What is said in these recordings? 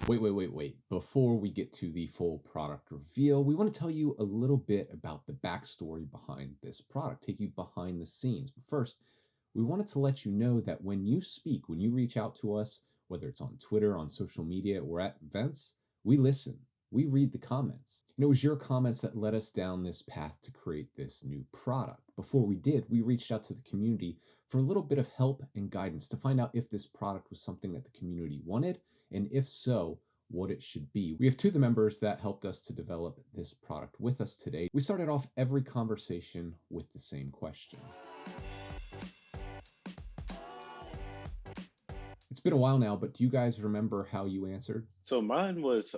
Wait. Before we get to the full product reveal, we want to tell you a little bit about the backstory behind this product, take you behind the scenes. But first, we wanted to let you know that when you speak, when you reach out to us, whether it's on Twitter, on social media, or at events, we listen. We read the comments. And it was your comments that led us down this path to create this new product. Before we did, we reached out to the community for a little bit of help and guidance to find out if this product was something that the community wanted, and if so, what it should be. We have two of the members that helped us to develop this product with us today. We started off every conversation with the same question. It's been a while now, but do you guys remember how you answered? So mine was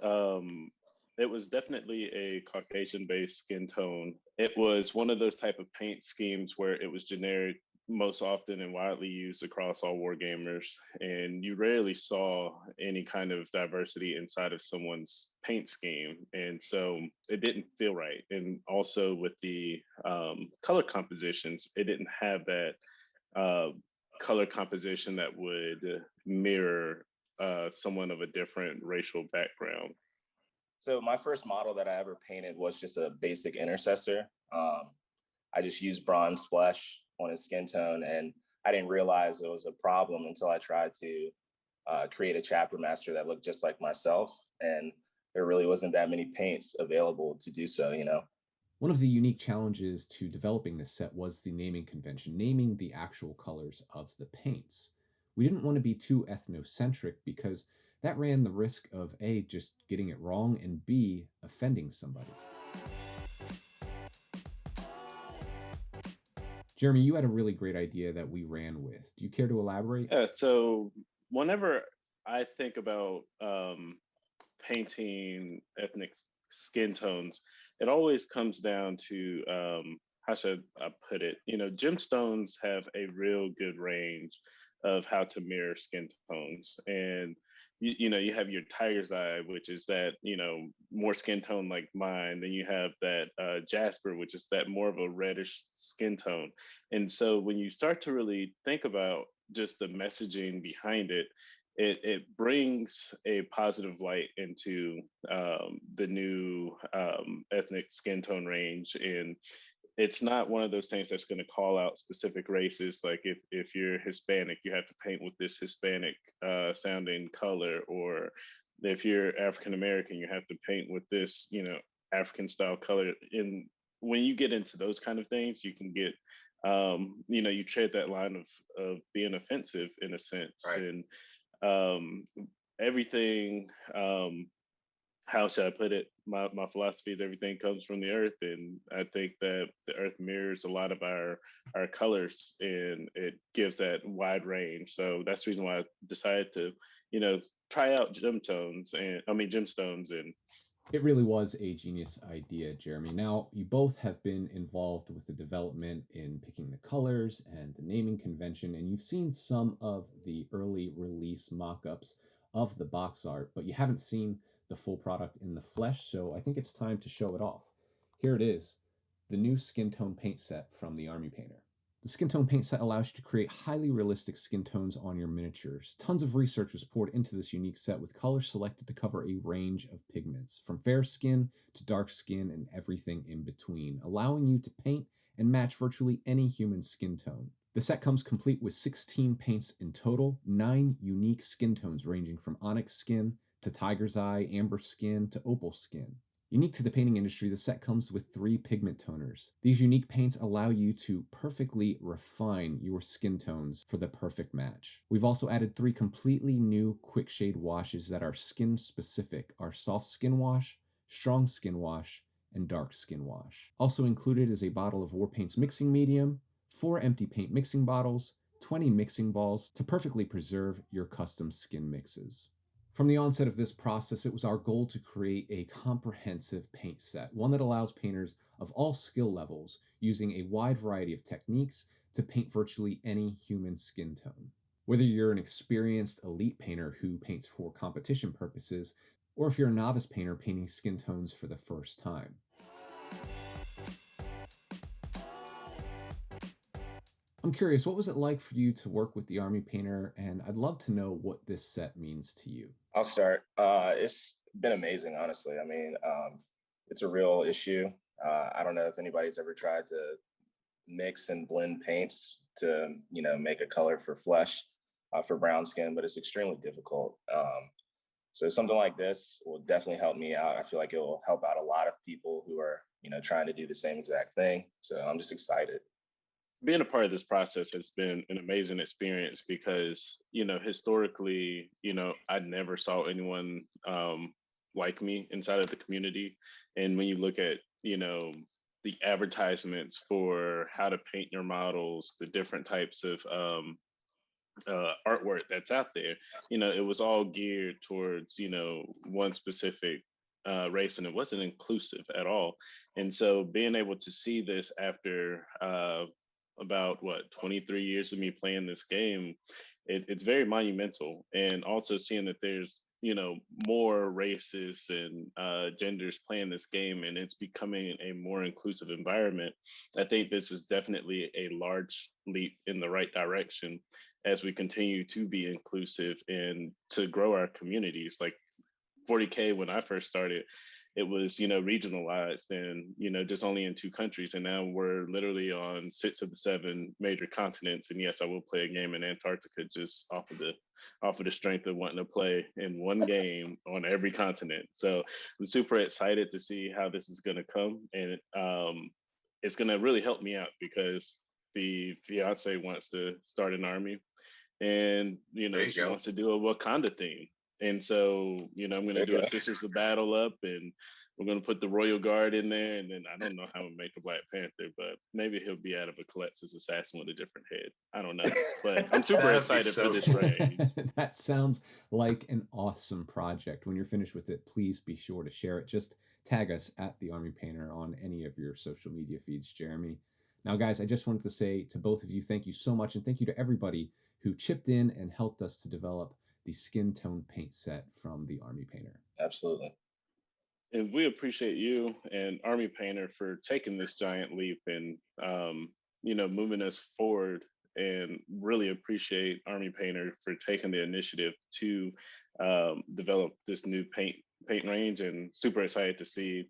it was definitely a Caucasian based skin tone. It was one of those type of paint schemes where it was generic most often and widely used across all war gamers, and you rarely saw any kind of diversity inside of someone's paint scheme, and so it didn't feel right. And also with the color compositions, it didn't have that uh, color composition that would mirror someone of a different racial background. So my first model that I ever painted was just a basic intercessor. I just used bronze flesh on his skin tone, and I didn't realize it was a problem until I tried to create a chapter master that looked just like myself, and there really wasn't that many paints available to do so, you know. One of the unique challenges to developing this set was the naming convention, naming the actual colors of the paints. We didn't want to be too ethnocentric because that ran the risk of A, just getting it wrong, and B, offending somebody. Jeremy, you had a really great idea that we ran with. Do you care to elaborate? Yeah, so whenever I think about painting ethnic skin tones, it always comes down to how should I put it? You know, gemstones have a real good range of how to mirror skin tones, and you know you have your tiger's eye, which is that more skin tone like mine. Then you have that jasper, which is that more of a reddish skin tone. And so when you start to really think about just the messaging behind it, it brings a positive light into the new ethnic skin tone range. And it's not one of those things that's going to call out specific races. Like if you're Hispanic, you have to paint with this Hispanic sounding color, or if you're African American, you have to paint with this, African style color. And when you get into those kind of things, you can get, you tread that line of being offensive in a sense. Right. And um, everything. How should I put it? My philosophy is everything comes from the earth, and I think that the earth mirrors a lot of our colors, and it gives that wide range. So that's the reason why I decided to, try out gemstones, and It really was a genius idea, Jeremy. Now, you both have been involved with the development in picking the colors and the naming convention, and you've seen some of the early release mock ups of the box art, but you haven't seen the full product in the flesh, so I think it's time to show it off. Here it is, the new skin tone paint set from the Army Painter. The skin tone paint set allows you to create highly realistic skin tones on your miniatures. Tons of research was poured into this unique set with colors selected to cover a range of pigments, from fair skin to dark skin and everything in between, allowing you to paint and match virtually any human skin tone. The set comes complete with 16 paints in total, 9 unique skin tones ranging from onyx skin to tiger's eye, amber skin to opal skin. Unique to the painting industry, the set comes with 3 pigment toners. These unique paints allow you to perfectly refine your skin tones for the perfect match. We've also added 3 completely new quick shade washes that are skin specific: our soft skin wash, strong skin wash, and dark skin wash. Also included is a bottle of Warpaint's mixing medium, 4 empty paint mixing bottles, 20 mixing balls to perfectly preserve your custom skin mixes. From the onset of this process, it was our goal to create a comprehensive paint set, one that allows painters of all skill levels using a wide variety of techniques to paint virtually any human skin tone. Whether you're an experienced elite painter who paints for competition purposes, or if you're a novice painter painting skin tones for the first time. I'm curious, what was it like for you to work with the Army Painter? And I'd love to know what this set means to you. I'll start. It's been amazing, honestly. I mean, it's a real issue. I don't know if anybody's ever tried to mix and blend paints to, make a color for flesh, for brown skin, but it's extremely difficult. So something like this will definitely help me out. I feel like it will help out a lot of people who are, trying to do the same exact thing. So I'm just excited. Being a part of this process has been an amazing experience because historically I never saw anyone like me inside of the community. And when you look at the advertisements for how to paint your models, the different types of artwork that's out there, it was all geared towards one specific race, and it wasn't inclusive at all. And so being able to see this after about what 23 years of me playing this game, it's very monumental. And also seeing that there's more races and genders playing this game, and it's becoming a more inclusive environment. I think this is definitely a large leap in the right direction as we continue to be inclusive and to grow our communities. Like 40K, when I first started, it was regionalized and just only in 2 countries, and now we're literally on 6 of the 7 major continents. And yes, I will play a game in Antarctica just off of the strength of wanting to play in one game on every continent. So I'm super excited to see how this is going to come, and it's going to really help me out because the fiance wants to start an army, and There you she go. wants to do a Wakanda theme. And so I'm going to There do you a go. Sisters of Battle up, and we're going to put the Royal Guard in there. And then I don't know how to make a Black Panther, but maybe he'll be out of a Colex's assassin with a different head. I don't know, but I'm super That'd be excited for so this cool. range. That sounds like an awesome project. When you're finished with it, please be sure to share it. Just tag us at the Army Painter on any of your social media feeds, Jeremy. Now, guys, I just wanted to say to both of you, thank you so much. And thank you to everybody who chipped in and helped us to develop the skin tone paint set from the Army Painter. Absolutely. And we appreciate you and Army Painter for taking this giant leap and moving us forward. And really appreciate Army Painter for taking the initiative to develop this new paint range. And super excited to see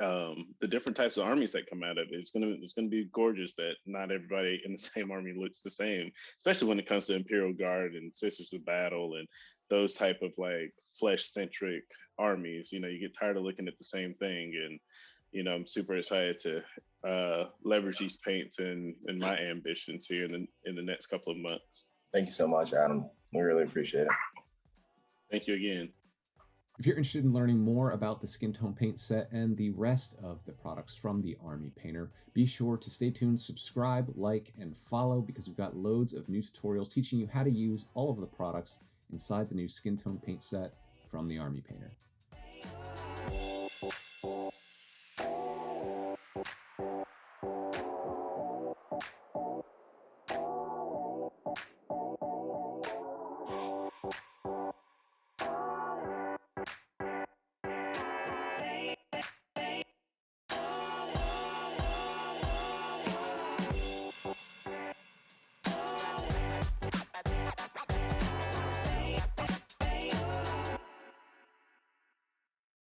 the different types of armies that come out of it. It's gonna be gorgeous that not everybody in the same army looks the same, especially when it comes to Imperial Guard and Sisters of Battle and those type of like flesh centric armies. You get tired of looking at the same thing, and I'm super excited to leverage these paints and my ambitions here in the next couple of months. Thank you so much, Adam. We really appreciate it. Thank you again. If you're interested in learning more about the skin tone paint set and the rest of the products from the Army Painter, be sure to stay tuned, subscribe, like, and follow, because we've got loads of new tutorials teaching you how to use all of the products inside the new skin tone paint set from the Army Painter.